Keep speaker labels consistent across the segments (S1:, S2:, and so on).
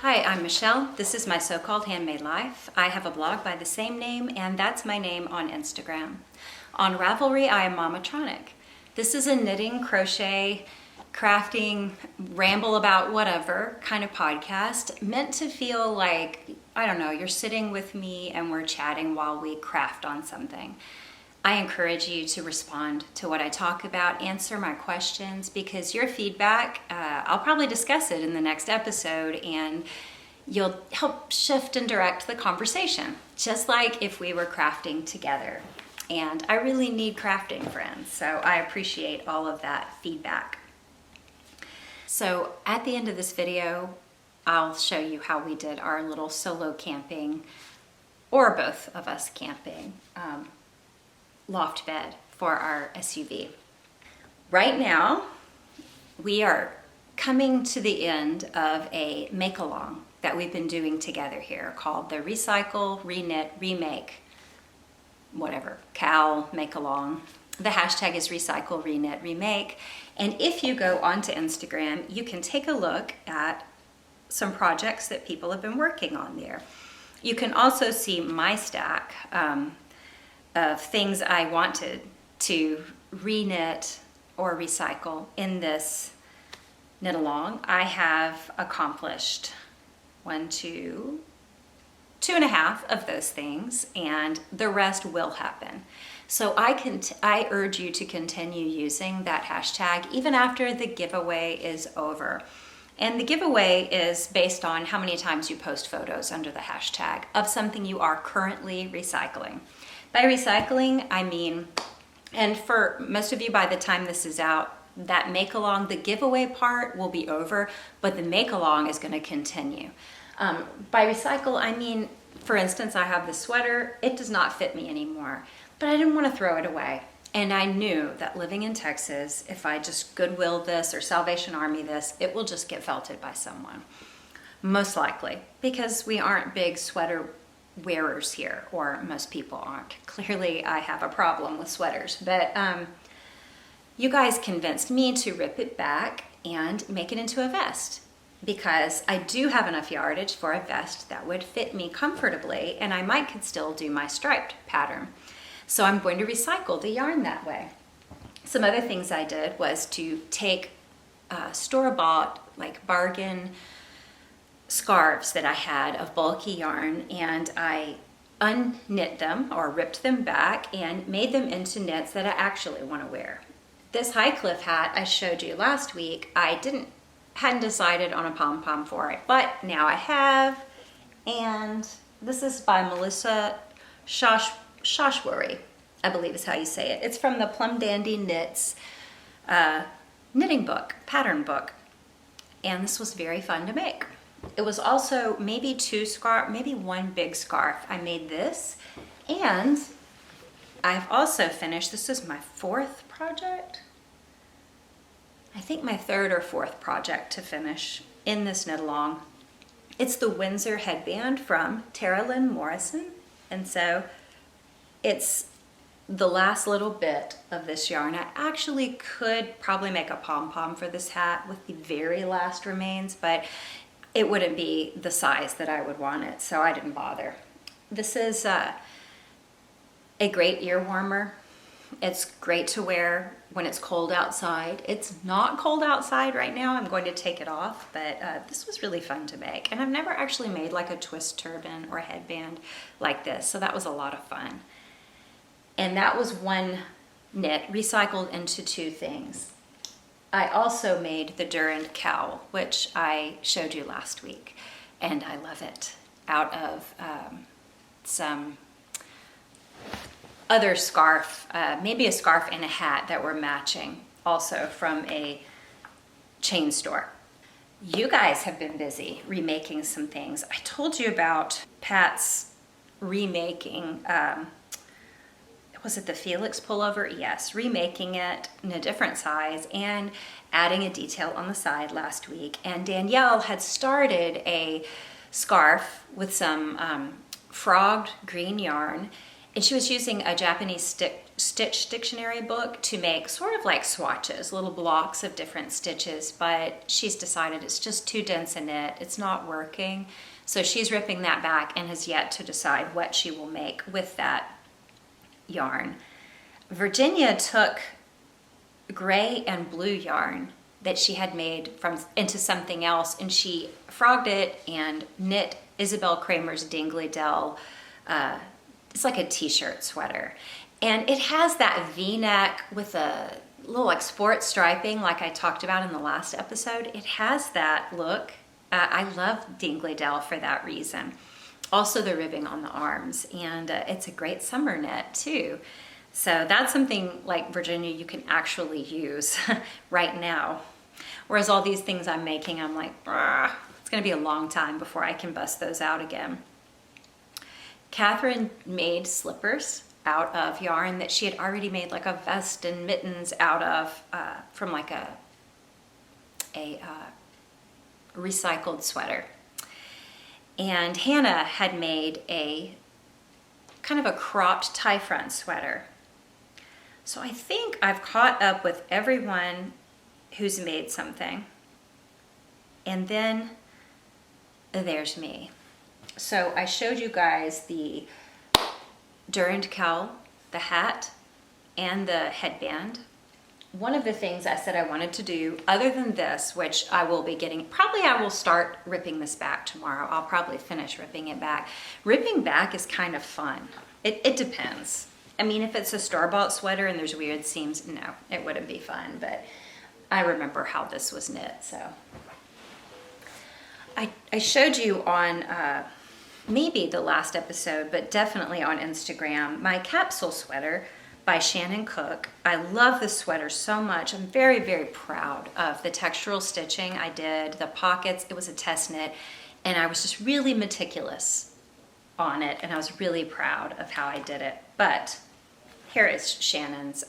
S1: Hi, I'm Michelle. This is my so-called handmade life. I have a blog by the same name, and that's my name on Instagram. On Ravelry, I am mamatronic. This is a knitting, crochet, crafting, ramble about whatever kind of podcast meant to feel like, I don't know, you're sitting with me and we're chatting while we craft on something. I encourage you to respond to what I talk about, answer my questions, because your feedback, I'll probably discuss it in the next episode, and you'll help shift and direct the conversation, just like if we were crafting together. And I really need crafting friends, so I appreciate all of that feedback. So at the end of this video, I'll show you how we did our little solo camping, or both of us camping, loft bed for our SUV. Right now, we are coming to the end of a make-along that we've been doing together here called the Recycle, Reknit, Remake, whatever, Cal make-along. The hashtag is Recycle, Reknit, Remake. And if you go onto Instagram, you can take a look at some projects that people have been working on there. You can also see my stack of things I wanted to reknit or recycle in this knit along. I have accomplished 2.5 of those things, and the rest will happen. So I urge you to continue using that hashtag even after the giveaway is over. And the giveaway is based on how many times you post photos under the hashtag of something you are currently recycling. By recycling, I mean, and for most of you, by the time this is out, that make-along, the giveaway part will be over, but the make-along is going to continue. By recycle, I mean, for instance, I have this sweater. It does not fit me anymore, but I didn't want to throw it away. And I knew that living in Texas, if I just Goodwill this or Salvation Army this, it will just get felted by someone. Most likely, because we aren't big sweater wearers here, or most people aren't. Clearly, I have a problem with sweaters, but you guys convinced me to rip it back and make it into a vest, because I do have enough yardage for a vest that would fit me comfortably, and I might could still do my striped pattern. So I'm going to recycle the yarn that way. Some other things I did was to take store-bought, like bargain scarves that I had of bulky yarn, and I unknit them or ripped them back and made them into knits that I actually want to wear. This high cliff hat I showed you last week, I hadn't decided on a pom-pom for it, but now I have, and this is by Melissa Shoshworry, I believe is how you say it. It's from the Plum Dandy Knits knitting book, pattern book, and this was very fun to make. It was also maybe one big scarf. I made this, and I've also finished, this is my fourth project. I think my third or fourth project to finish in this knit along. It's the Windsor headband from Tara Lynn Morrison, and so it's the last little bit of this yarn. I actually could probably make a pom-pom for this hat with the very last remains, but it wouldn't be the size that I would want it, so I didn't bother. This is a great ear warmer. It's great to wear when it's cold outside. It's not cold outside right now. I'm going to take it off, but this was really fun to make. And I've never actually made like a twist turban or headband like this, so that was a lot of fun. And that was one knit recycled into two things. I also made the Durand cowl, which I showed you last week, and I love it, out of some other scarf, maybe a scarf and a hat that were matching, also from a chain store. You guys have been busy remaking some things. I told you about Pat's remaking, was it the Felix pullover? Yes, remaking it in a different size and adding a detail on the side last week. And Danielle had started a scarf with some frogged green yarn, and she was using a Japanese stick stitch dictionary book to make sort of like swatches, little blocks of different stitches, but she's decided it's just too dense a knit. It's not working. So she's ripping that back and has yet to decide what she will make with that yarn. Virginia took gray and blue yarn that she had made into something else, and she frogged it and knit Isabel Kramer's Dingley Dell. It's like a t-shirt sweater. And it has that V-neck with a little like sports striping like I talked about in the last episode. It has that look. I love Dingley Dell for that reason. Also the ribbing on the arms, and it's a great summer knit too. So that's something like Virginia you can actually use right now. Whereas all these things I'm making, I'm like, it's gonna be a long time before I can bust those out again. Catherine made slippers out of yarn that she had already made like a vest and mittens out of from like a recycled sweater. And Hannah had made a kind of a cropped tie front sweater. So I think I've caught up with everyone who's made something. And then there's me. So I showed you guys the Durand cowl, the hat, and the headband. One of the things I said I wanted to do, other than this, which I will be getting, probably I will start ripping this back tomorrow. I'll probably finish ripping it back. Ripping back is kind of fun. It depends. I mean, if it's a store-bought sweater and there's weird seams, no, it wouldn't be fun, but I remember how this was knit, so. I showed you on maybe the last episode, but definitely on Instagram, my capsule sweater by Shannon Cook. I love this sweater so much. I'm very, very proud of the textural stitching I did, the pockets. It was a test knit, and I was just really meticulous on it, and I was really proud of how I did it. But here is Shannon's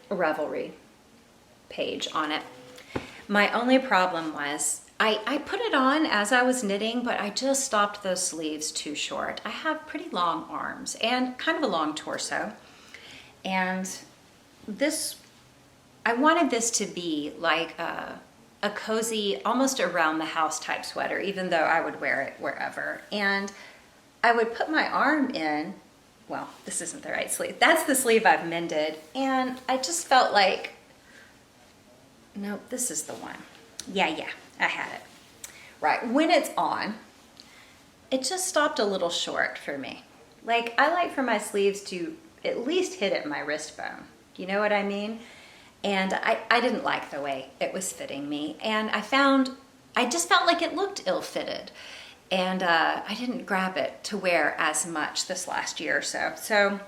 S1: Ravelry page on it. My only problem was I put it on as I was knitting, but I just stopped those sleeves too short. I have pretty long arms and kind of a long torso. And this, I wanted this to be like a cozy, almost around the house type sweater, even though I would wear it wherever. And I would put my arm in, well, this isn't the right sleeve. That's the sleeve I've mended. And I just felt like, nope, this is the one. Yeah, I had it. Right, when it's on, it just stopped a little short for me. Like, I like for my sleeves to at least hit at my wrist bone. You know what I mean? And I didn't like the way it was fitting me. And I just felt like it looked ill-fitted. And I didn't grab it to wear as much this last year or so. So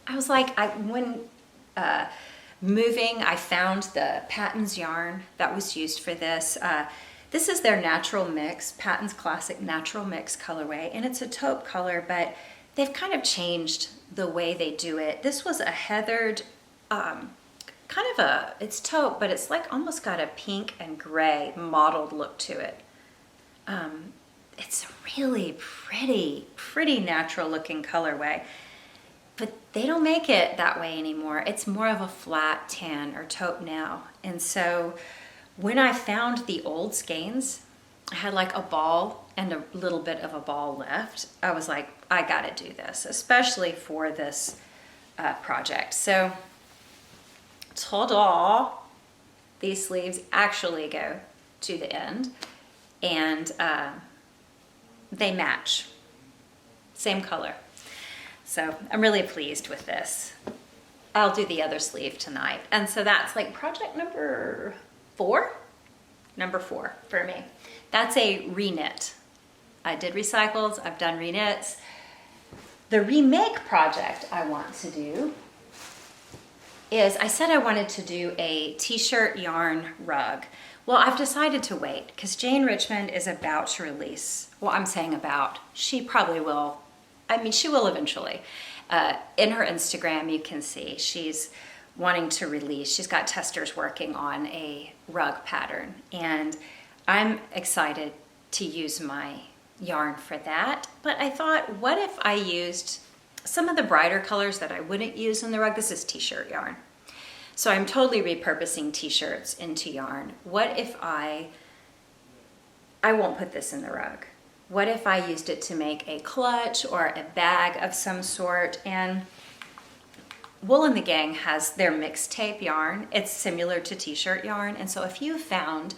S1: I was like, when moving, I found the Patton's yarn that was used for this. This is their natural mix, Patton's classic natural mix colorway, and it's a taupe color, but they've kind of changed the way they do it. This was a heathered, it's taupe, but it's like almost got a pink and gray mottled look to it. It's a really pretty natural looking colorway. But they don't make it that way anymore. It's more of a flat tan or taupe now. And so when I found the old skeins, I had like a ball and a little bit of a ball left. I was like, I gotta do this, especially for this project. So, ta-da! These sleeves actually go to the end, and they match. Same color. So I'm really pleased with this. I'll do the other sleeve tonight. And so that's like project number 4? Number 4 for me. That's a reknit. I did recycles, I've done reknits. The remake project I want to do is, I said I wanted to do a t-shirt yarn rug. Well, I've decided to wait because Jane Richmond is about to release, well, I'm saying about, she probably will. I mean, she will eventually. In her Instagram, you can see she's wanting to release. She's got testers working on a rug pattern, and I'm excited to use my yarn for that. But I thought, what if I used some of the brighter colors that I wouldn't use in the rug. This is t-shirt yarn. So I'm totally repurposing t-shirts into yarn. What if I won't put this in the rug. What if I used it to make a clutch or a bag of some sort? And Wool and the Gang has their mixtape yarn. It's similar to t-shirt yarn. And so if you found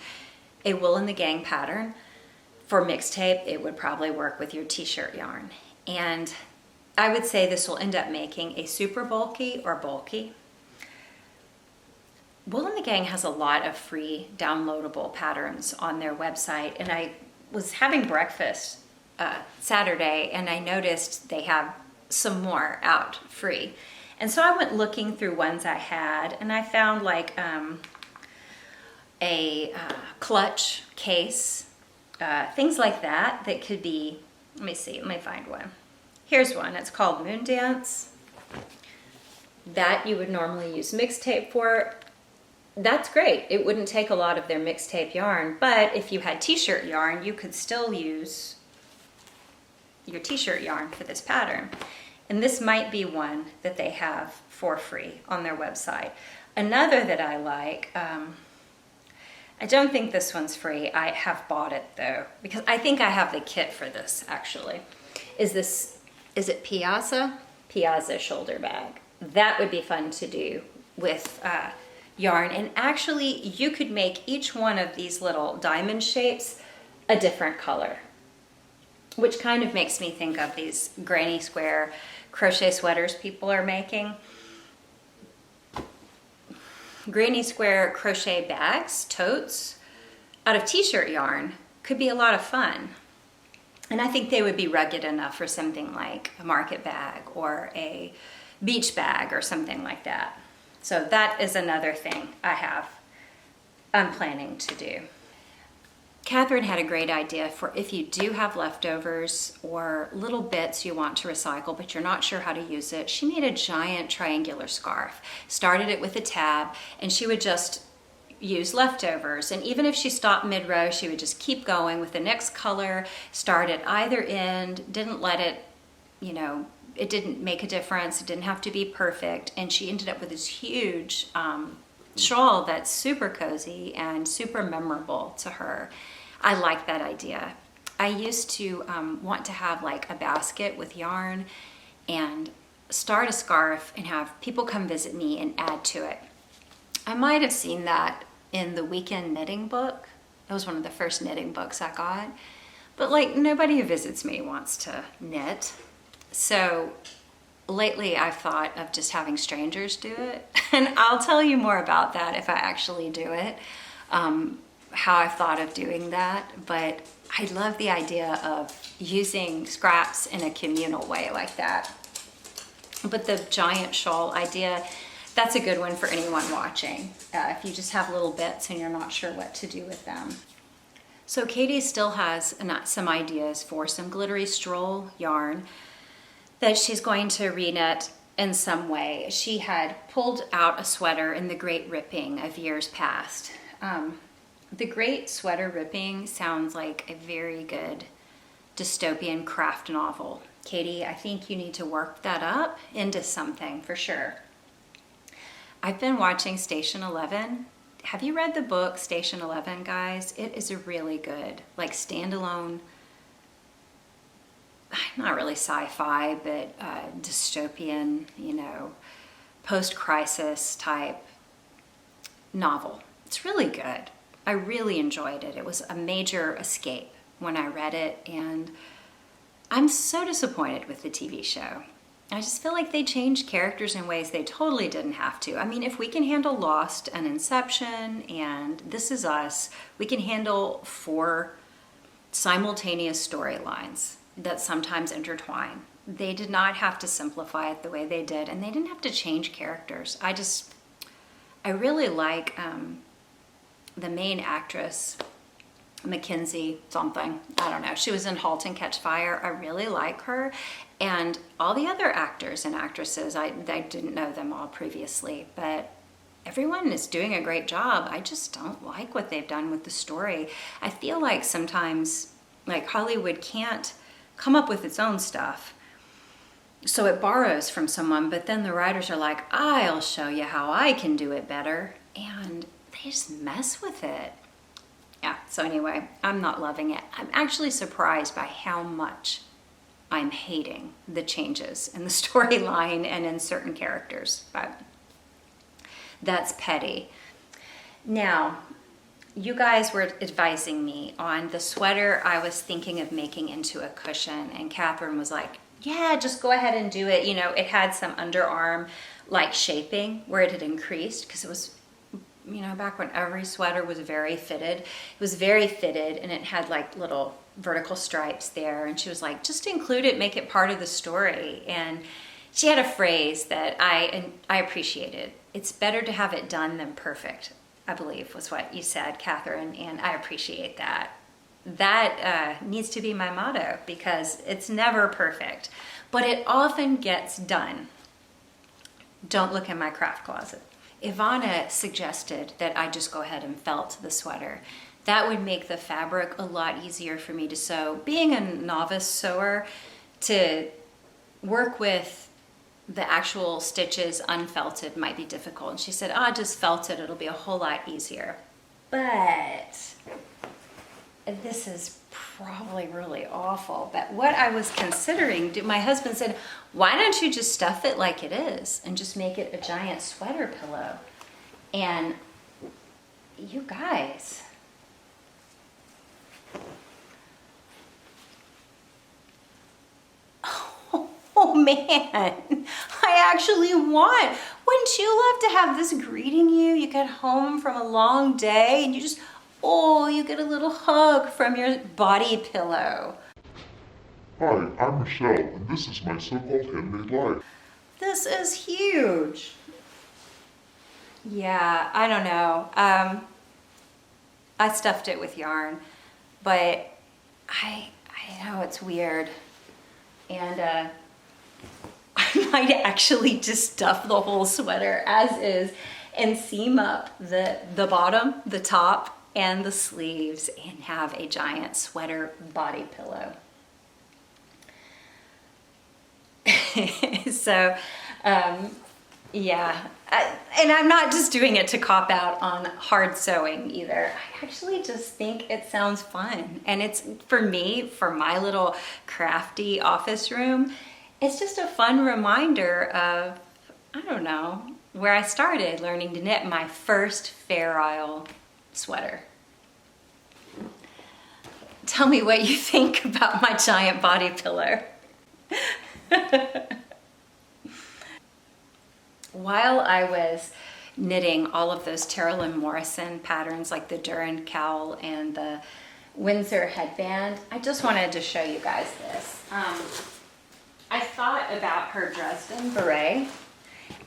S1: a Wool and the Gang pattern for mixtape, it would probably work with your t-shirt yarn. And I would say this will end up making a super bulky or bulky. Wool and the Gang has a lot of free downloadable patterns on their website, and I was having breakfast Saturday and I noticed they have some more out free. And so I went looking through ones I had, and I found like a clutch case, things like that that could be, let me find one. Here's one, it's called Moon Dance. That you would normally use mixtape for. That's great. It wouldn't take a lot of their mixtape yarn, but if you had t-shirt yarn, you could still use your t-shirt yarn for this pattern. And this might be one that they have for free on their website. Another that I like, I don't think this one's free. I have bought it though, because I think I have the kit for this actually. Is it Piazza? Piazza shoulder bag. That would be fun to do with yarn. And actually you could make each one of these little diamond shapes a different color, which kind of makes me think of these granny square crochet sweaters people are making. Granny square crochet bags, totes, out of t-shirt yarn could be a lot of fun. And I think they would be rugged enough for something like a market bag or a beach bag or something like that. So that is another thing I'm planning to do. Catherine had a great idea for if you do have leftovers or little bits you want to recycle, but you're not sure how to use it. She made a giant triangular scarf, started it with a tab, and she would just use leftovers. And even if she stopped mid-row, she would just keep going with the next color, start at either end, didn't let it, it didn't make a difference. It didn't have to be perfect. And she ended up with this huge shawl that's super cozy and super memorable to her. I like that idea. I used to want to have like a basket with yarn and start a scarf and have people come visit me and add to it. I might have seen that in the weekend knitting book. That was one of the first knitting books I got. But like nobody who visits me wants to knit. So lately I've thought of just having strangers do it. And I'll tell you more about that if I actually do it, how I've thought of doing that. But I love the idea of using scraps in a communal way like that. But the giant shawl idea, that's a good one for anyone watching. If you just have little bits and you're not sure what to do with them. So Katie still has some ideas for some glittery stroll yarn that she's going to reknit in some way. She had pulled out a sweater in the Great Ripping of years past. The Great Sweater Ripping sounds like a very good dystopian craft novel. Katie, I think you need to work that up into something for sure. I've been watching Station 11. Have you read the book Station 11, guys? It is a really good, like standalone, not really sci-fi, but dystopian, post-crisis type novel. It's really good. I really enjoyed it. It was a major escape when I read it, and I'm so disappointed with the TV show. I just feel like they changed characters in ways they totally didn't have to. I mean, if we can handle Lost and Inception and This Is Us, we can handle 4 simultaneous storylines that sometimes intertwine. They did not have to simplify it the way they did, and they didn't have to change characters. I really like the main actress, Mackenzie something, I don't know. She was in *Halt and Catch Fire*. I really like her. And all the other actors and actresses, I didn't know them all previously, but everyone is doing a great job. I just don't like what they've done with the story. I feel like sometimes, like Hollywood can't come up with its own stuff. So it borrows from someone, but then the writers are like, I'll show you how I can do it better. And they just mess with it. Yeah, so anyway, I'm not loving it. I'm actually surprised by how much I'm hating the changes in the storyline and in certain characters, but that's petty. Now, you guys were advising me on the sweater I was thinking of making into a cushion, and Catherine was like, yeah, just go ahead and do it. You know, it had some underarm like shaping where it had increased because it was, you know, back when every sweater was very fitted. It was very fitted and it had like little vertical stripes there. And she was like, just include it, make it part of the story. And she had a phrase that I appreciated. It's better to have it done than perfect, I believe was what you said, Catherine. And I appreciate that. That needs to be my motto because it's never perfect, but it often gets done. Don't look in my craft closet. Ivana suggested that I just go ahead and felt the sweater. That would make the fabric a lot easier for me to sew. Being a novice sewer, to work with the actual stitches unfelted might be difficult. And she said, just felt it, it'll be a whole lot easier. But this is probably really awful, but what I was considering, my husband said, why don't you just stuff it like it is and just make it a giant sweater pillow? And you guys, oh man, I actually want, wouldn't you love to have this greeting you? You get home from a long day and you just, you get a little hug from your body pillow.
S2: Hi, I'm Michelle, and this is my so-called handmade life.
S1: This is huge. Yeah, I don't know. I stuffed it with yarn, but I know it's weird. And I might actually just stuff the whole sweater as is and seam up the bottom, the top, and the sleeves and have a giant sweater body pillow. So, yeah. And I'm not just doing it to cop out on hard sewing either. I actually just think it sounds fun. And it's, for me, for my little crafty office room, it's just a fun reminder of, I don't know, where I started learning to knit my first Fair Isle sweater. Tell me what you think about my giant body pillow. While I was knitting all of those Tara Lynn Morrison patterns like the Durand cowl and the Windsor headband, I just wanted to show you guys this. I thought about her Dresden beret.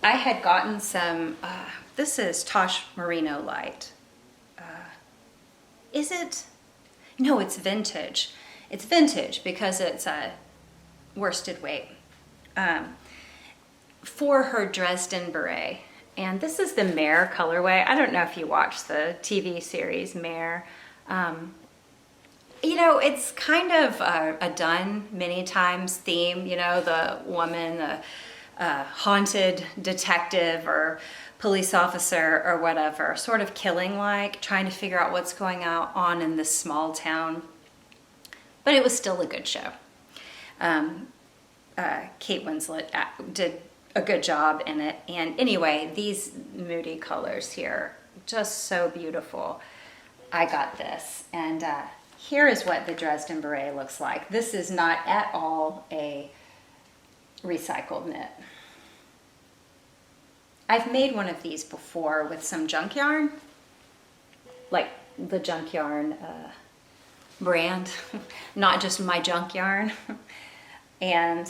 S1: I had gotten some, this is Tosh Merino Light. Is it? No, it's vintage. It's vintage because it's a worsted weight. For her Dresden beret. And this is the Mare colorway. I don't know if you watched the TV series Mare. You know, it's kind of a done many times theme, you know, the woman, the haunted detective or police officer or whatever, sort of Killing-like, trying to figure out what's going on in this small town. But it was still a good show. Kate Winslet did a good job in it. And anyway, these moody colors here, just so beautiful. I got this. And here is what the Dresden beret looks like. This is not at all a recycled knit. I've made one of these before with some junk yarn, like the junk yarn brand, not just my junk yarn. And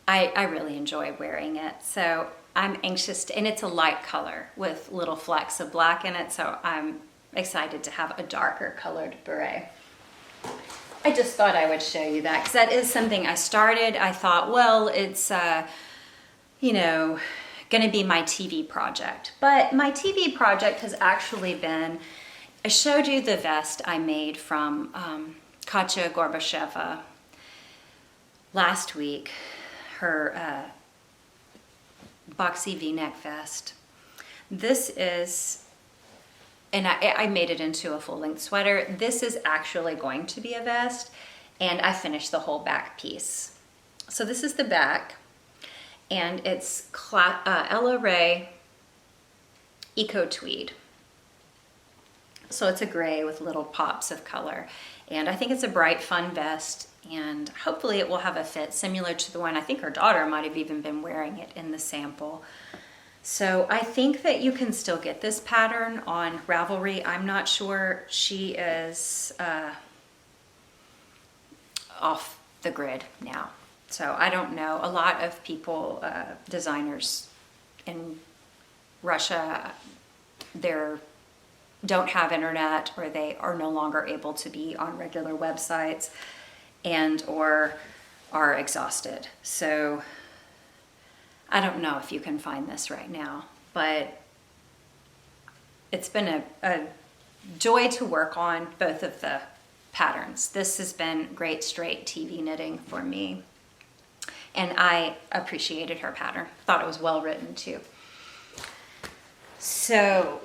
S1: I really enjoy wearing it. So I'm anxious to, and it's a light color with little flecks of black in it. So I'm excited to have a darker colored beret. I just thought I would show you that because that is something I started. I thought, well, it's, you know, going to be my TV project. But my TV project has actually been, I showed you the vest I made from Katya Gorbacheva. last week, her boxy V-neck vest. This is, and I made it into a full-length sweater. This is actually going to be a vest, and I finished the whole back piece. So this is the back, and it's Ella Ray Eco Tweed. So it's a gray with little pops of color. And I think it's a bright, fun vest, and hopefully it will have a fit similar to the one, I think her daughter might have even been wearing it in the sample. So I think that you can still get this pattern on Ravelry. I'm not sure. She is off the grid now. So I don't know. A lot of people, designers in Russia, don't have internet, or they are no longer able to be on regular websites, and or are exhausted. So I don't know if you can find this right now, but it's been a joy to work on both of the patterns. This has been great straight TV knitting for me, and I appreciated her pattern. Thought it was well written too. So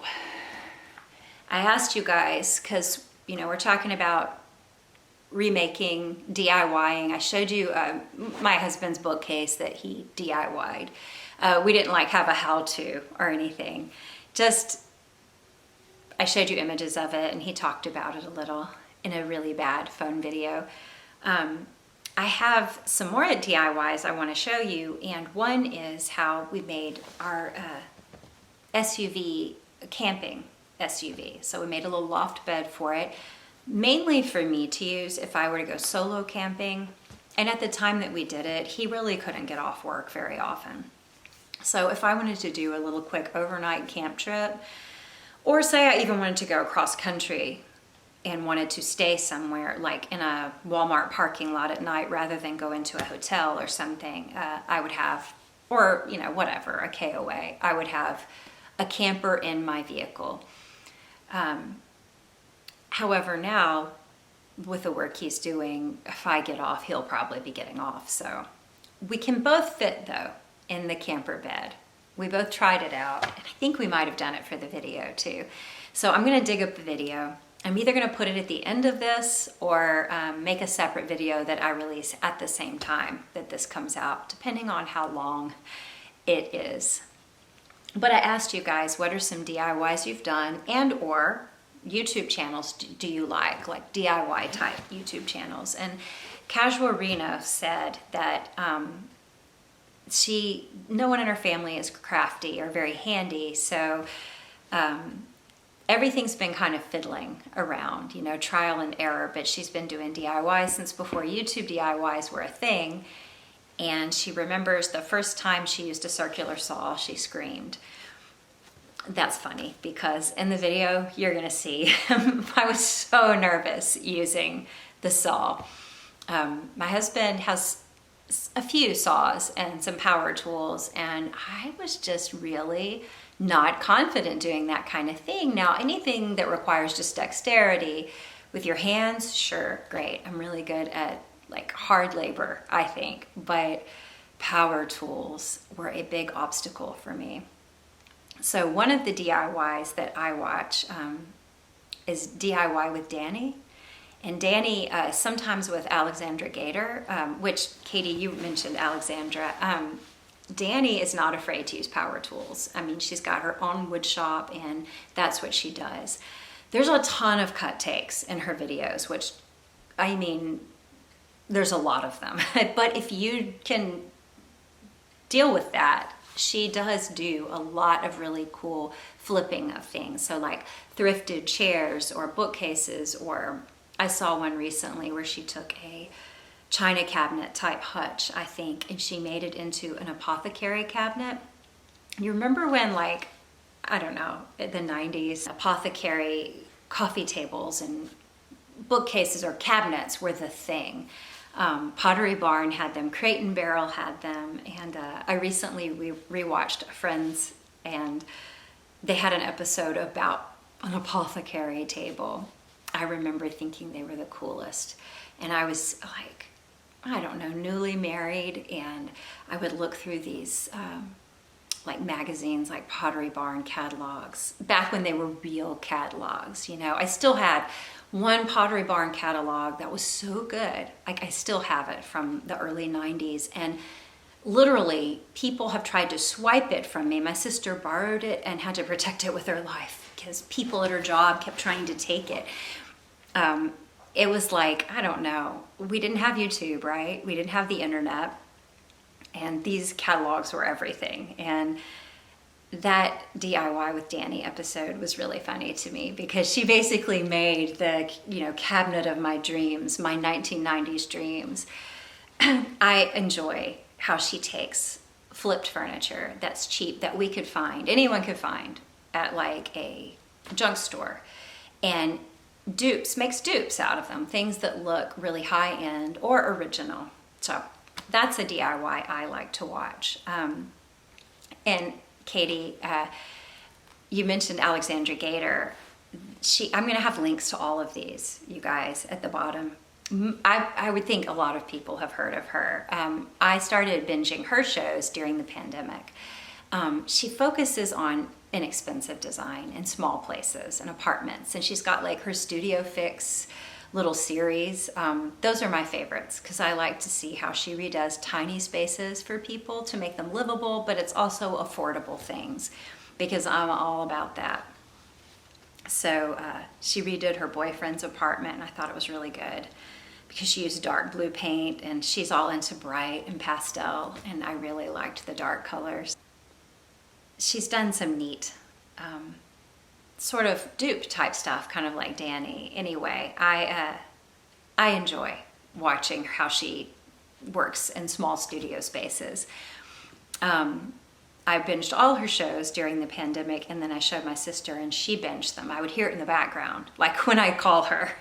S1: I asked you guys, because we're talking about remaking, DIYing. I showed you my husband's bookcase that he DIY'd. We didn't have a how-to or anything. Just, I showed you images of it, and he talked about it a little in a really bad phone video. I have some more DIYs I want to show you, and one is how we made our SUV, camping SUV. So we made a little loft bed for it, mainly for me to use if I were to go solo camping. And at the time that we did it, he really couldn't get off work very often. So if I wanted to do a little quick overnight camp trip, or say I even wanted to go across country and wanted to stay somewhere like in a Walmart parking lot at night rather than go into a hotel or something, I would have, or whatever, a KOA, I would have a camper in my vehicle. However, now with the work he's doing, if I get off, he'll probably be getting off. So we can both fit though in the camper bed. We both tried it out, and I think we might have done it for the video too. So I'm gonna dig up the video. I'm either gonna put it at the end of this or make a separate video that I release at the same time that this comes out, depending on how long it is. But I asked you guys, what are some DIYs you've done, and or YouTube channels do you like DIY type YouTube channels? And Casual Reno said that no one in her family is crafty or very handy, so everything's been kind of fiddling around, trial and error, but she's been doing DIY since before YouTube DIYs were a thing. And she remembers the first time she used a circular saw, she screamed. That's funny because in the video you're gonna see I was so nervous using the saw. My husband has a few saws and some power tools, and I was just really not confident doing that kind of thing. Now, anything that requires just dexterity with your hands, sure, great. I'm really good at hard labor, I think, but power tools were a big obstacle for me. So one of the DIYs that I watch is DIY with Danny. And Danny, sometimes with Alexandra Gator, which, Katie, you mentioned Alexandra. Danny is not afraid to use power tools. I mean, she's got her own wood shop, and that's what she does. There's a ton of cut takes in her videos, which, I mean, there's a lot of them. But if you can deal with that, she does do a lot of really cool flipping of things. So like thrifted chairs or bookcases, or I saw one recently where she took a china cabinet type hutch, I think, and she made it into an apothecary cabinet. You remember when, I don't know, in the 90s, apothecary coffee tables and bookcases or cabinets were the thing. Pottery Barn had them, Crate and Barrel had them, and I recently rewatched Friends, and they had an episode about an apothecary table. I remember thinking they were the coolest, and I was like, I don't know, newly married, and I would look through these like magazines, like Pottery Barn catalogs, back when they were real catalogs. You know, I still had one Pottery Barn catalog that was so good. Like, I still have it from the early 90s, and literally people have tried to swipe it from me. My sister borrowed it and had to protect it with her life because people at her job kept trying to take it. It was like, I don't know, we didn't have YouTube, right? We didn't have the internet, and these catalogs were everything. And that DIY with Danny episode was really funny to me because she basically made the, cabinet of my dreams, my 1990s dreams. I enjoy how she takes flipped furniture that's cheap, that we could find, anyone could find at like a junk store, and makes dupes out of them, things that look really high end or original. So that's a DIY I like to watch. And Katie, you mentioned Alexandra Gator. I'm going to have links to all of these, you guys, at the bottom. I would think a lot of people have heard of her. I started binging her shows during the pandemic. She focuses on inexpensive design in small places and apartments, and she's got like her Studio Fix little series. Those are my favorites because I like to see how she redoes tiny spaces for people to make them livable, but it's also affordable things, because I'm all about that. So she redid her boyfriend's apartment, and I thought it was really good because she used dark blue paint, and she's all into bright and pastel, and I really liked the dark colors. She's done some neat sort of dupe type stuff, kind of like Danny. Anyway, I enjoy watching how she works in small studio spaces. I binged all her shows during the pandemic, and then I showed my sister and she binged them. I would hear it in the background, like when I call her.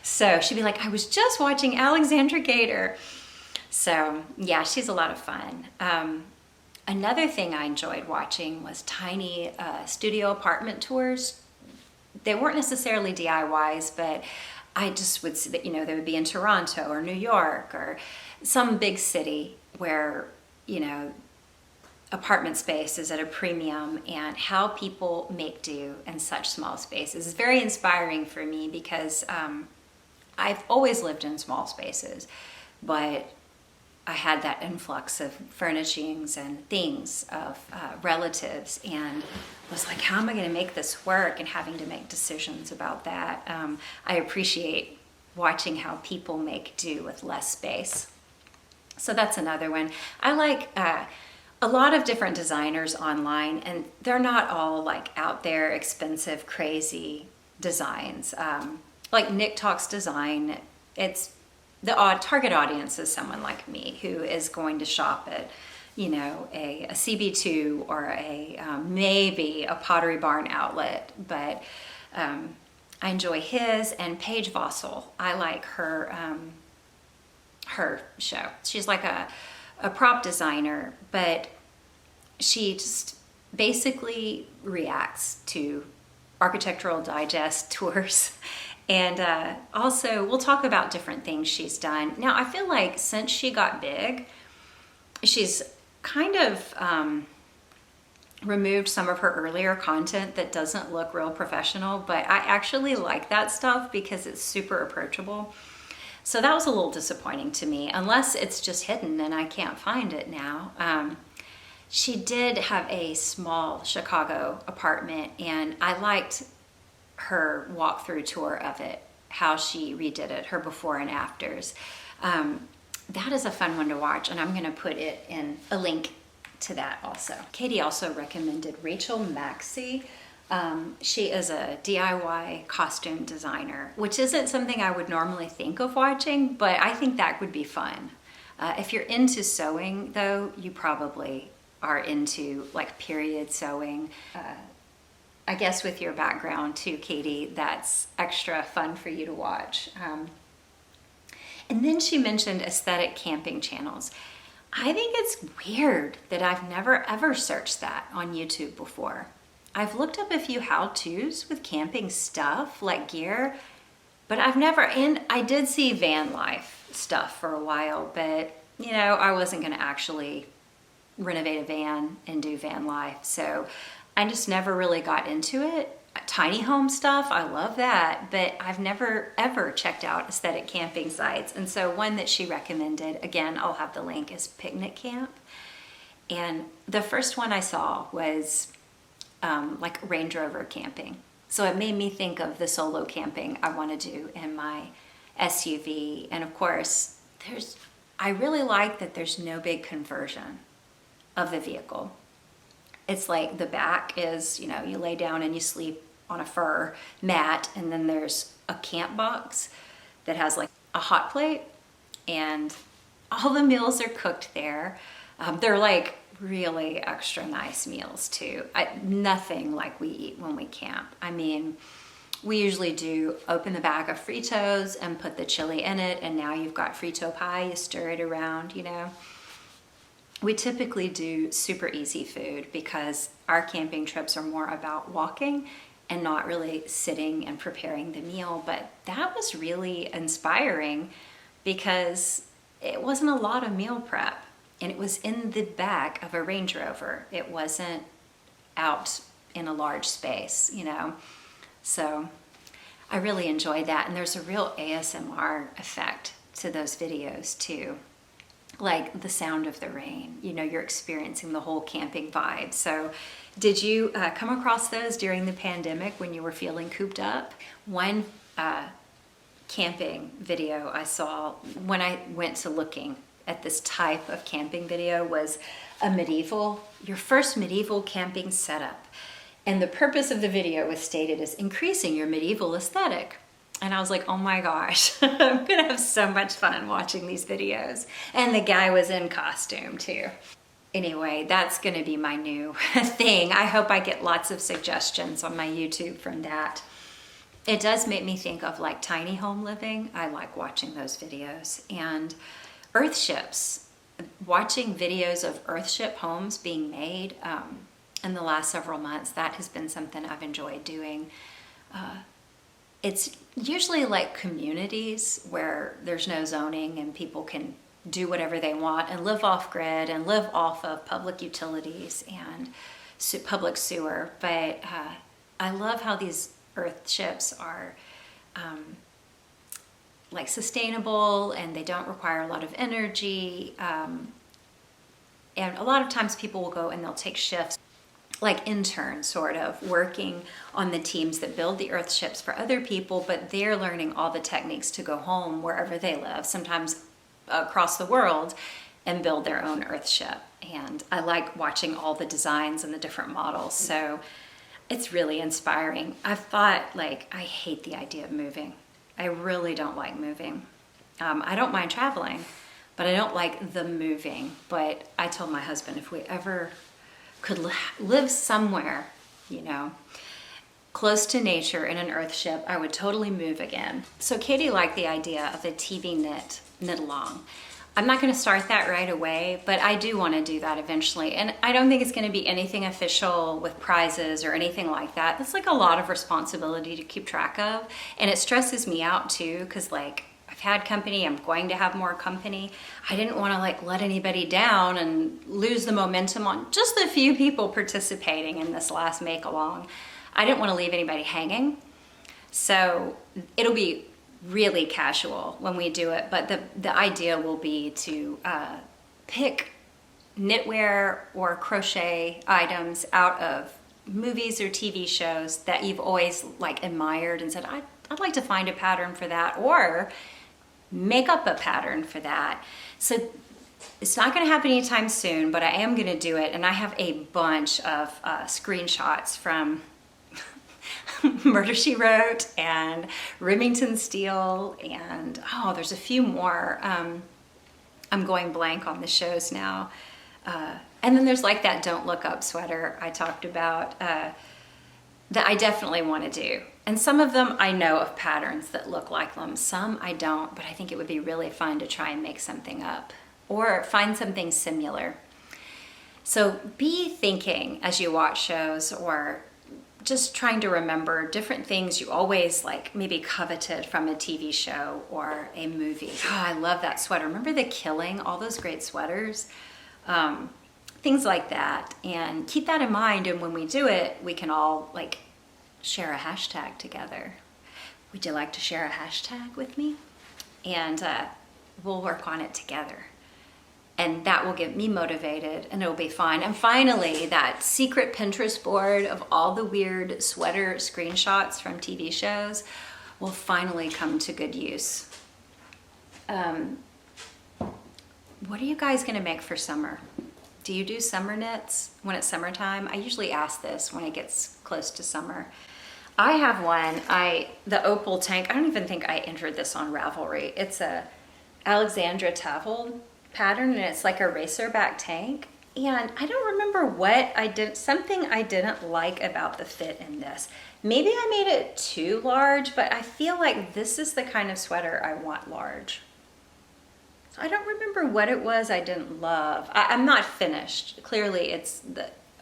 S1: So she'd be like, I was just watching Alexandra Gator. So yeah, she's a lot of fun. Another thing I enjoyed watching was tiny studio apartment tours. They weren't necessarily DIYs, but I just would see that, they would be in Toronto or New York or some big city where, apartment space is at a premium, and how people make do in such small spaces is very inspiring for me because I've always lived in small spaces, but I had that influx of furnishings and things of relatives, and was like, how am I going to make this work, and having to make decisions about that. I appreciate watching how people make do with less space. So that's another one. I like a lot of different designers online, and they're not all like out there expensive, crazy designs. Like Nick Talks Design, it's the target audience is someone like me who is going to shop at, a CB2 or maybe a Pottery Barn outlet. But I enjoy his, and Paige Vossel. I like her show. She's like a prop designer, but she just basically reacts to Architectural Digest tours. And also, we'll talk about different things she's done. Now, I feel like since she got big, she's kind of removed some of her earlier content that doesn't look real professional, but I actually like that stuff because it's super approachable. So that was a little disappointing to me, unless it's just hidden and I can't find it now. She did have a small Chicago apartment, and I liked her walkthrough tour of it, how she redid it, her before and afters. That is a fun one to watch, and I'm going to put it in a link to that also. Katie also recommended Rachel Maxey. She is a DIY costume designer, which isn't something I would normally think of watching, but I think that would be fun. If you're into sewing, though, you probably are into like period sewing. I guess with your background too, Katie, that's extra fun for you to watch. And then she mentioned aesthetic camping channels. I think it's weird that I've never ever searched that on YouTube before. I've looked up a few how-tos with camping stuff, like gear. But I've never, and I did see van life stuff for a while, but you know, I wasn't gonna actually renovate a van and do van life. So I just never really got into it. Tiny home stuff, I love that, but I've never ever checked out aesthetic camping sites. And so one that she recommended, again, I'll have the link, is Picnic Camp. And the first one I saw was like Range Rover camping. So it made me think of the solo camping I want to do in my SUV. And of course, I really like that there's no big conversion of the vehicle. It's like the back is, you know, you lay down and you sleep on a fur mat, and then there's a camp box that has like a hot plate, and all the meals are cooked there. They're like really extra nice meals too. Nothing like we eat when we camp. I mean, we usually do open the bag of Fritos and put the chili in it, and now you've got Frito pie, you stir it around, you know. We typically do super easy food because our camping trips are more about walking and not really sitting and preparing the meal. But that was really inspiring because it wasn't a lot of meal prep, and it was in the back of a Range Rover. It wasn't out in a large space, you know. So I really enjoyed that, and there's a real ASMR effect to those videos too. Like the sound of the rain, you know, you're experiencing the whole camping vibe. So did you come across those during the pandemic when you were feeling cooped up? One camping video I saw when I went to looking at this type of camping video was your first medieval camping setup. And the purpose of the video was stated as increasing your medieval aesthetic. And I was like, oh my gosh, I'm gonna have so much fun watching these videos. And the guy was in costume too. Anyway, that's gonna be my new thing. I hope I get lots of suggestions on my YouTube from that. It does make me think of like tiny home living. I like watching those videos. And earthships, watching videos of earthship homes being made in the last several months, that has been something I've enjoyed doing. It's usually like communities where there's no zoning and people can do whatever they want and live off grid and live off of public utilities and public sewer. But I love how these earthships are like sustainable, and they don't require a lot of energy. And a lot of times people will go and they'll take shifts, like interns sort of, working on the teams that build the earthships for other people, but they're learning all the techniques to go home wherever they live, sometimes across the world, and build their own earthship. And I like watching all the designs and the different models, so it's really inspiring. I've thought, like, I hate the idea of moving. I really don't like moving. I don't mind traveling, but I don't like the moving. But I told my husband, if we ever could live somewhere, you know, close to nature in an earthship, I would totally move again. So Katie liked the idea of a TV knit along. I'm not going to start that right away, but I do want to do that eventually. And I don't think it's going to be anything official with prizes or anything like that. That's like a lot of responsibility to keep track of. And it stresses me out too, because like I've had company, I'm going to have more company. I didn't want to like let anybody down and lose the momentum on just the few people participating in this last make along. I didn't want to leave anybody hanging. So it'll be really casual when we do it, but the idea will be to pick knitwear or crochet items out of movies or TV shows that you've always like admired and said, I'd like to find a pattern for that, or make up a pattern for that. So it's not going to happen anytime soon, but I am going to do it. And I have a bunch of screenshots from Murder, She Wrote and Remington Steel, and there's a few more. I'm going blank on the shows now. And then there's like that Don't Look Up sweater I talked about that I definitely want to do. And some of them I know of patterns that look like them. Some I don't, but I think it would be really fun to try and make something up or find something similar. So be thinking as you watch shows or just trying to remember different things you always like maybe coveted from a TV show or a movie. Oh, I love that sweater. Remember The Killing? All those great sweaters. Things like that. And keep that in mind. And when we do it, we can all like share a hashtag together. Would you like to share a hashtag with me? And we'll work on it together. And that will get me motivated and it'll be fun. And finally, that secret Pinterest board of all the weird sweater screenshots from TV shows will finally come to good use. What are you guys gonna make for summer? Do you do summer knits when it's summertime? I usually ask this when it gets close to summer. I have one, the opal tank. I don't even think I entered this on Ravelry. It's a Alexandra Tavel pattern and it's like a racer back tank. And I don't remember what I did, something I didn't like about the fit in this. Maybe I made it too large, but I feel like this is the kind of sweater I want large. So I don't remember what it was I didn't love. I'm not finished. Clearly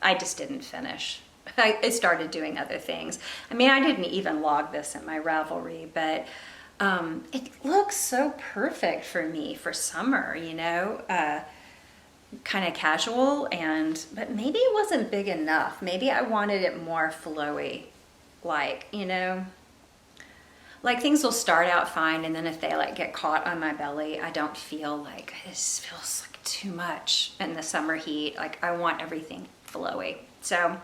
S1: I just didn't finish. I started doing other things. I mean, I didn't even log this in my Ravelry, but it looks so perfect for me for summer, you know, kind of casual, but maybe it wasn't big enough. Maybe I wanted it more flowy, like, you know, like things will start out fine and then if they like get caught on my belly, I don't feel like this feels like too much in the summer heat. Like I want everything flowy. So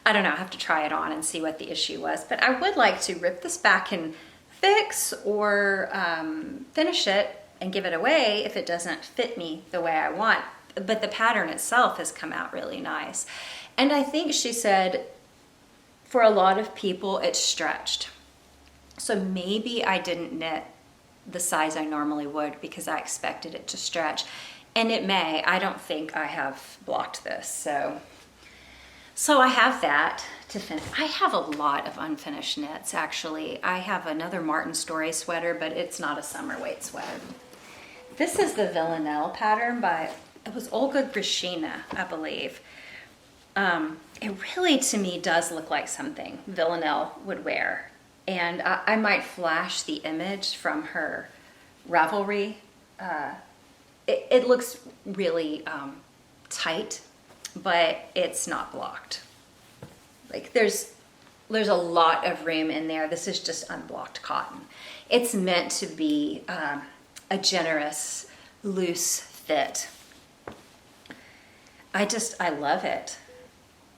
S1: I don't know, I have to try it on and see what the issue was, but I would like to rip this back and fix or finish it and give it away if it doesn't fit me the way I want. But the pattern itself has come out really nice. And I think she said for a lot of people it's stretched. So maybe I didn't knit the size I normally would because I expected it to stretch. And it may. I don't think I have blocked this. So I have that to finish. I have a lot of unfinished knits, actually. I have another Martin Story sweater, but it's not a summer weight sweater. This is the Villanelle pattern it was Olga Grishina, I believe. It really, to me, does look like something Villanelle would wear. And I might flash the image from her Ravelry. It looks really tight, but it's not blocked. Like there's a lot of room in there. This is just unblocked cotton. It's meant to be a generous, loose fit. I love it.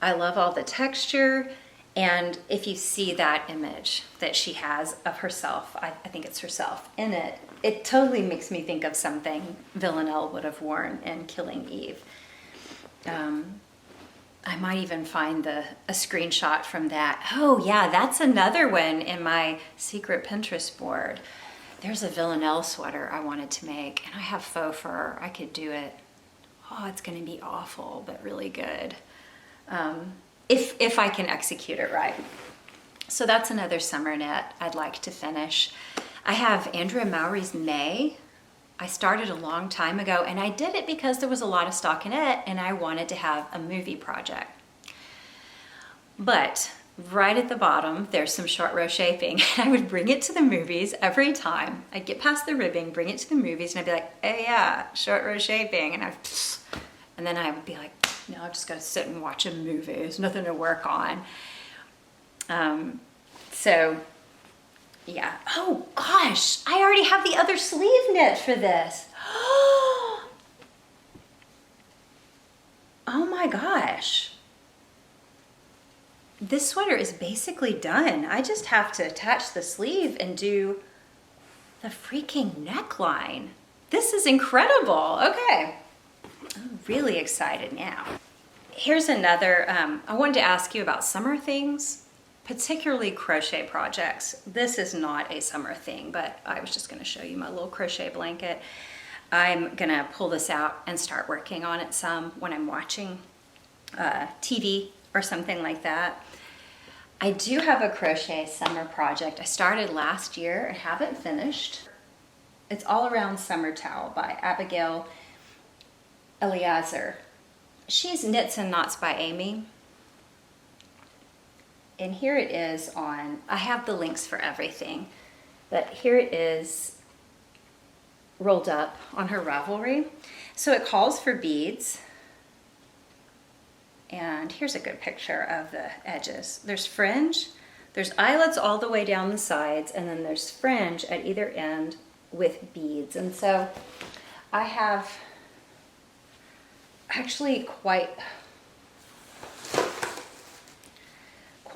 S1: I love all the texture. And if you see that image that she has of herself, I think it's herself in it, it totally makes me think of something Villanelle would have worn in Killing Eve. I might even find a screenshot from that. Oh yeah, that's another one in my secret Pinterest board. There's a Villanelle sweater I wanted to make and I have faux fur. I could do it. Oh, it's gonna be awful, but really good. If I can execute it right. So that's another summer knit I'd like to finish. I have Andrea Mowry's May. I started a long time ago and I did it because there was a lot of stockinette and I wanted to have a movie project. But right at the bottom, there's some short row shaping and I would bring it to the movies every time. I'd get past the ribbing, bring it to the movies and I'd be like, oh yeah, short row shaping. And then I would be like, no, I've just got to sit and watch a movie. There's nothing to work on. So yeah. Oh gosh, I already have the other sleeve knit for this. Oh my gosh. This sweater is basically done. I just have to attach the sleeve and do the freaking neckline. This is incredible. Okay. I'm really excited now. Here's another, I wanted to ask you about summer things, particularly crochet projects. This is not a summer thing, but I was just gonna show you my little crochet blanket. I'm gonna pull this out and start working on it some when I'm watching TV or something like that. I do have a crochet summer project I started last year and haven't finished. It's All Around Summer Towel by Abigail Eliezer. She's Knits and Knots by Amy. And here it is I have the links for everything, but here it is rolled up on her Ravelry. So it calls for beads. And here's a good picture of the edges. There's fringe, there's eyelets all the way down the sides, and then there's fringe at either end with beads. And so I have actually quite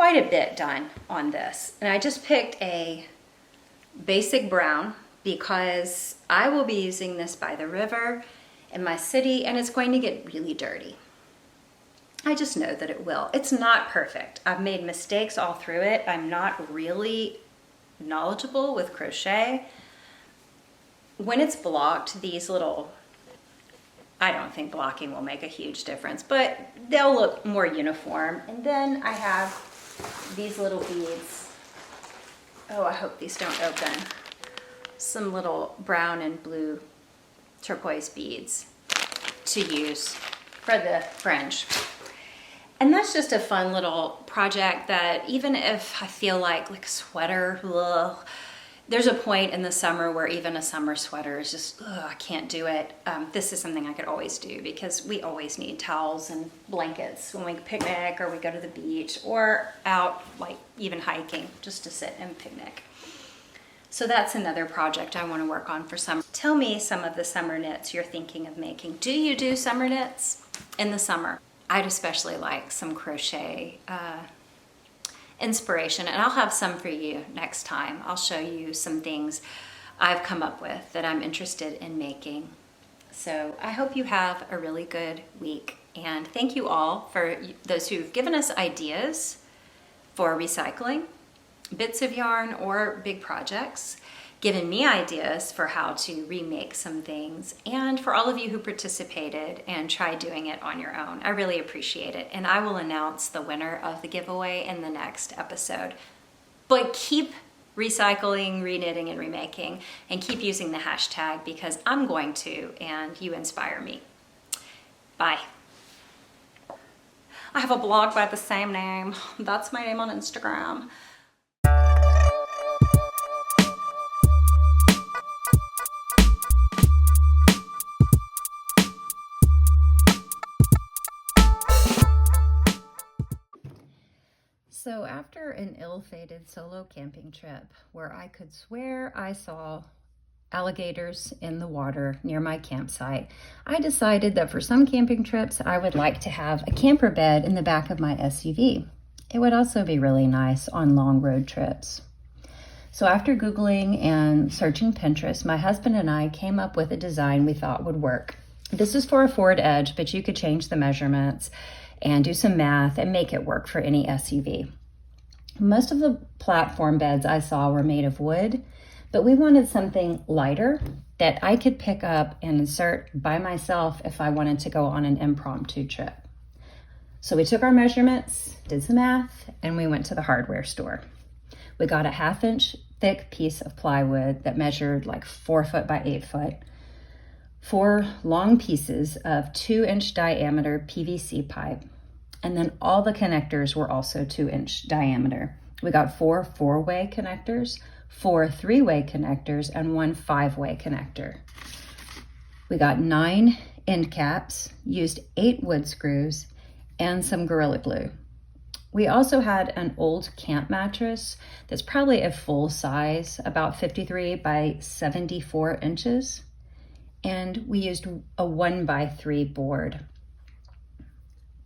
S1: a bit done on this. And I just picked a basic brown because I will be using this by the river in my city, and it's going to get really dirty. I just know that it will. It's not perfect. I've made mistakes all through it. I'm not really knowledgeable with crochet. When it's blocked, these little, I don't think blocking will make a huge difference, but they'll look more uniform. And then I have these little beads. Oh, I hope these don't open. Some little brown and blue turquoise beads to use for the fringe. And that's just a fun little project that even if I feel like a sweater, ugh, there's a point in the summer where even a summer sweater is just, I can't do it. This is something I could always do because we always need towels and blankets when we picnic or we go to the beach or out even hiking just to sit and picnic. So that's another project I want to work on for summer. Tell me some of the summer knits you're thinking of making. Do you do summer knits in the summer? I'd especially like some crochet inspiration, and I'll have some for you next time. I'll show you some things I've come up with that I'm interested in making. So I hope you have a really good week, and thank you all for those who've given us ideas for recycling bits of yarn or big projects, given me ideas for how to remake some things, and for all of you who participated and tried doing it on your own. I really appreciate it, and I will announce the winner of the giveaway in the next episode. But keep recycling, reknitting, and remaking, and keep using the hashtag because I'm going to, and you inspire me. Bye. I have a blog by the same name. That's my name on Instagram. So after an ill-fated solo camping trip where I could swear I saw alligators in the water near my campsite, I decided that for some camping trips, I would like to have a camper bed in the back of my SUV. It would also be really nice on long road trips. So after Googling and searching Pinterest, my husband and I came up with a design we thought would work. This is for a forward edge, but you could change the measurements and do some math and make it work for any SUV. Most of the platform beds I saw were made of wood, but we wanted something lighter that I could pick up and insert by myself if I wanted to go on an impromptu trip. So we took our measurements, did some math, and we went to the hardware store. We got a 1/2 inch thick piece of plywood that measured 4 foot by 8 foot, 4 long pieces of 2-inch diameter PVC pipe, and then all the connectors were also 2-inch diameter. We got 4 4-way connectors, 4 3-way connectors, and 1 5-way connector. We got 9 end caps, used 8 wood screws, and some Gorilla Glue. We also had an old camp mattress that's probably a full size, about 53 by 74 inches. And we used a 1x3 board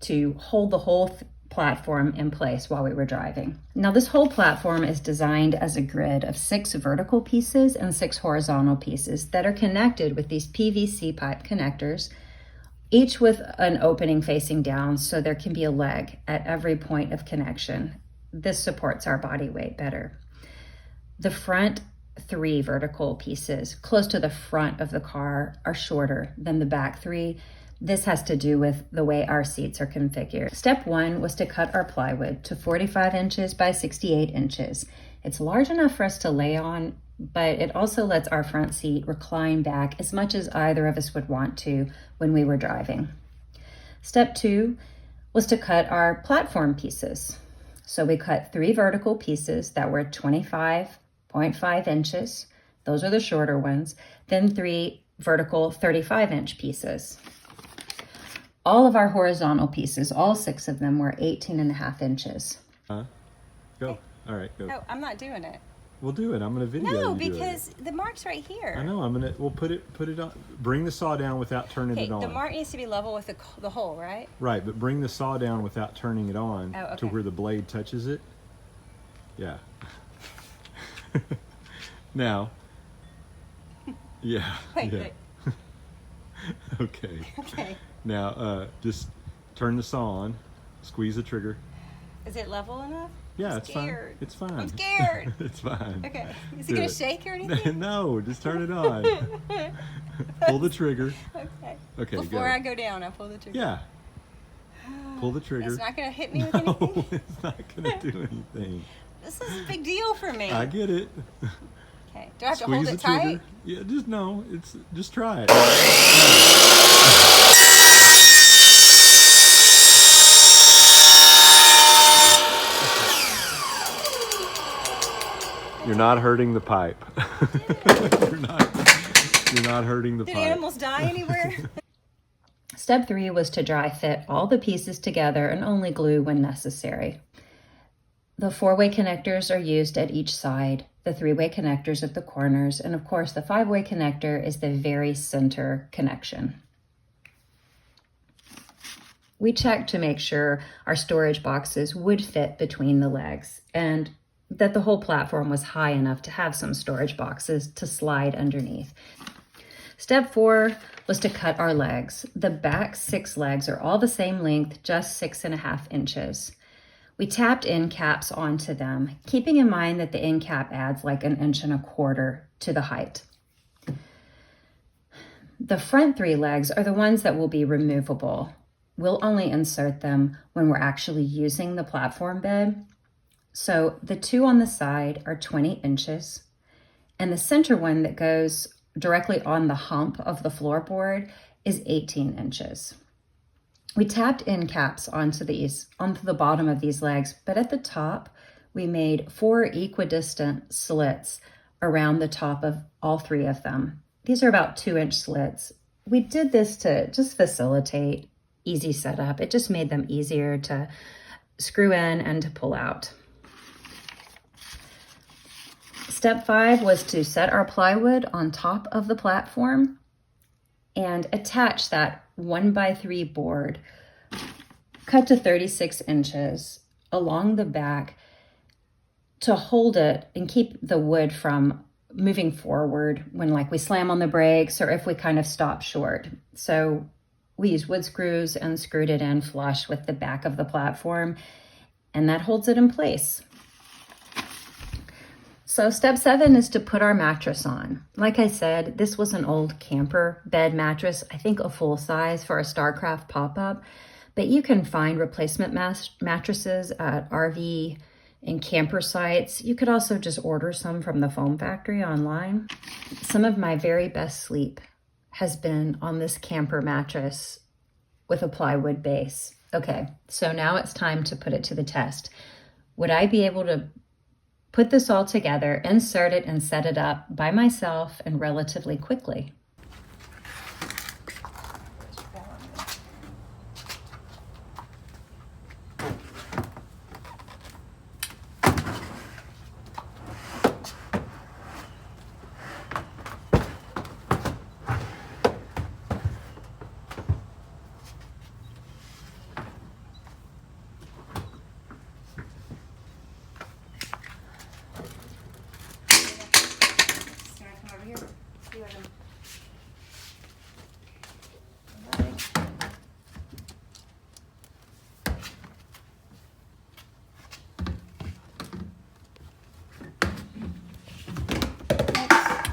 S1: to hold the whole platform in place while we were driving. Now this whole platform is designed as a grid of 6 vertical pieces and 6 horizontal pieces that are connected with these PVC pipe connectors, each with an opening facing down so there can be a leg at every point of connection. This supports our body weight better. The front 3 vertical pieces close to the front of the car are shorter than the back 3. This has to do with the way our seats are configured. Step 1 was to cut our plywood to 45 inches by 68 inches. It's large enough for us to lay on, but it also lets our front seat recline back as much as either of us would want to when we were driving. Step 2 was to cut our platform pieces. So we cut 3 vertical pieces that were 25.5 inches. Those are the shorter ones. Then 3 vertical 35-inch pieces. All of our horizontal pieces, all 6 of them, were 18.5 inches.
S3: Go. All right, go.
S4: Oh, I'm not doing it.
S3: We'll do it. I'm gonna video
S4: No,
S3: you doing
S4: because the mark's right here.
S3: I know. We'll put it on. Bring the saw down without turning
S4: Okay,
S3: it on.
S4: the mark needs to be level with the hole, right?
S3: Right, but bring the saw down without turning it on
S4: Oh,
S3: to
S4: okay.
S3: where the blade touches it. Yeah. Now. Yeah.
S4: Wait,
S3: yeah.
S4: wait.
S3: Okay.
S4: Okay.
S3: Now, just turn the saw on. Squeeze the trigger.
S4: Is it level enough?
S3: Yeah,
S4: I'm
S3: it's fine.
S4: scared.
S3: It's fine.
S4: I'm scared.
S3: It's fine.
S4: Okay. Is it
S3: Do
S4: gonna shake or anything?
S3: No, just turn it on. Pull the trigger.
S4: Okay.
S3: Okay,
S4: Before
S3: go.
S4: I go down, I pull the trigger.
S3: Yeah. Pull the trigger.
S4: It's not gonna hit me with
S3: No,
S4: anything.
S3: it's not gonna do anything.
S4: This is a big deal for me.
S3: I get it.
S4: Okay. Do I have to
S3: Squeeze
S4: hold
S3: the
S4: it tight?
S3: trigger. Yeah, just try it. You're not hurting the pipe. You're not hurting the
S4: Did
S3: pipe.
S4: animals die anywhere?
S1: Step 3 was to dry fit all the pieces together and only glue when necessary. The 4-way connectors are used at each side, the 3-way connectors at the corners, and of course the 5-way connector is the very center connection. We checked to make sure our storage boxes would fit between the legs and that the whole platform was high enough to have some storage boxes to slide underneath. Step 4 was to cut our legs. The back 6 legs are all the same length, just 6.5 inches. We tapped end caps onto them, keeping in mind that the end cap adds like 1.25 inches to the height. The front 3 legs are the ones that will be removable. We'll only insert them when we're actually using the platform bed. So the 2 on the side are 20 inches, and the center one that goes directly on the hump of the floorboard is 18 inches. We tapped end caps onto the bottom of these legs, but at the top, we made 4 equidistant slits around the top of all 3 of them. These are about 2-inch slits. We did this to just facilitate easy setup. It just made them easier to screw in and to pull out. Step 5 was to set our plywood on top of the platform and attach that 1x3 board cut to 36 inches along the back to hold it and keep the wood from moving forward when we slam on the brakes or if we kind of stop short. So we used wood screws and screwed it in flush with the back of the platform, and that holds it in place. So step 7 is to put our mattress on. Like I said, this was an old camper bed mattress, I think a full size for a StarCraft pop-up, but you can find replacement mattresses at RV and camper sites. You could also just order some from the foam factory online. Some of my very best sleep has been on this camper mattress with a plywood base. Okay, so now it's time to put it to the test. Would I be able to put this all together, insert it, and set it up by myself and relatively quickly?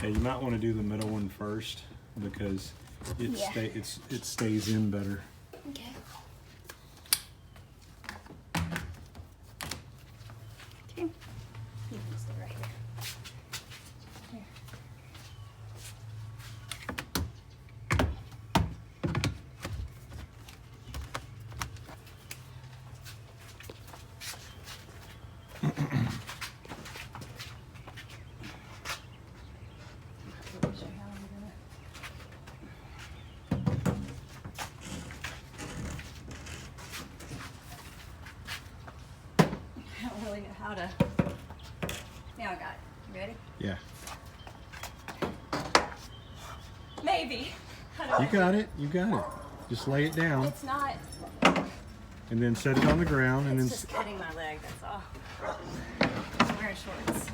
S3: Okay, you might want to do the middle one first because it stays in better.
S4: Okay. Okay. You can stay right here. Here.
S1: to. Now I got it. You ready?
S3: Yeah.
S1: Maybe.
S3: You got it. You got it. Just lay it down
S1: It's not.
S3: and then set it on the ground and
S1: It's
S3: then.
S1: just cutting my leg. That's all. I'm wearing shorts.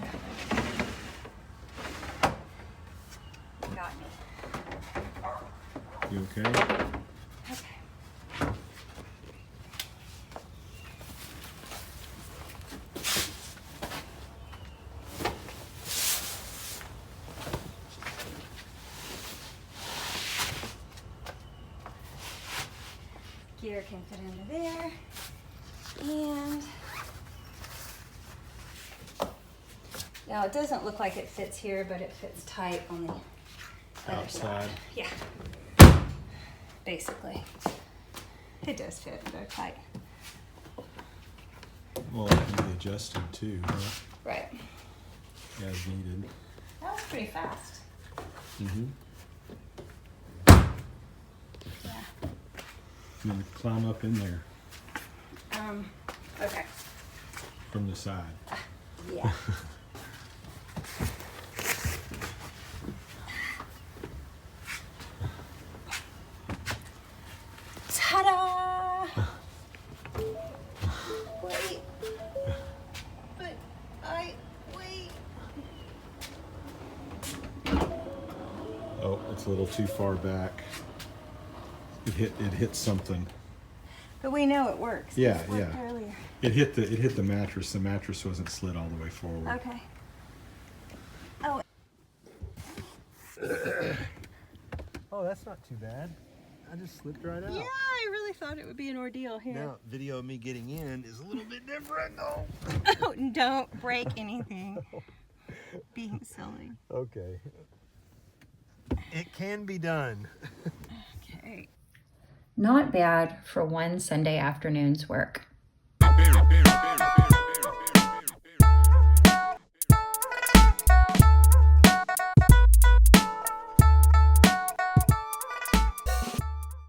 S1: Got me.
S3: You okay?
S1: Okay. Gear can fit into there. And now it doesn't look like it fits here, but it fits tight on the other side.
S3: Outside.
S1: Yeah. Basically. It does fit, they're tight.
S3: Well, it can be adjusted too, huh?
S1: Right.
S3: As needed.
S1: That was pretty fast.
S3: Mm-hmm.
S1: Yeah.
S3: And then climb up in there
S1: Okay.
S3: from the side.
S1: Yeah. Ta-da! Wait. But wait.
S3: Oh, it's a little too far back. It hit something.
S1: But we know it works.
S3: Yeah,
S1: It worked
S3: yeah.
S1: earlier.
S3: It hit the mattress. The mattress wasn't slid all the way forward.
S1: Okay. Oh.
S5: Oh, that's not too bad. I just slipped right out.
S1: Yeah, I really thought it would be an ordeal here.
S5: Now, video of me getting in is a little bit different though.
S1: Oh, don't break anything. Being silly.
S5: Okay. It can be done.
S1: Okay.
S6: Not bad for one Sunday afternoon's work.
S7: Bam, bam, bam.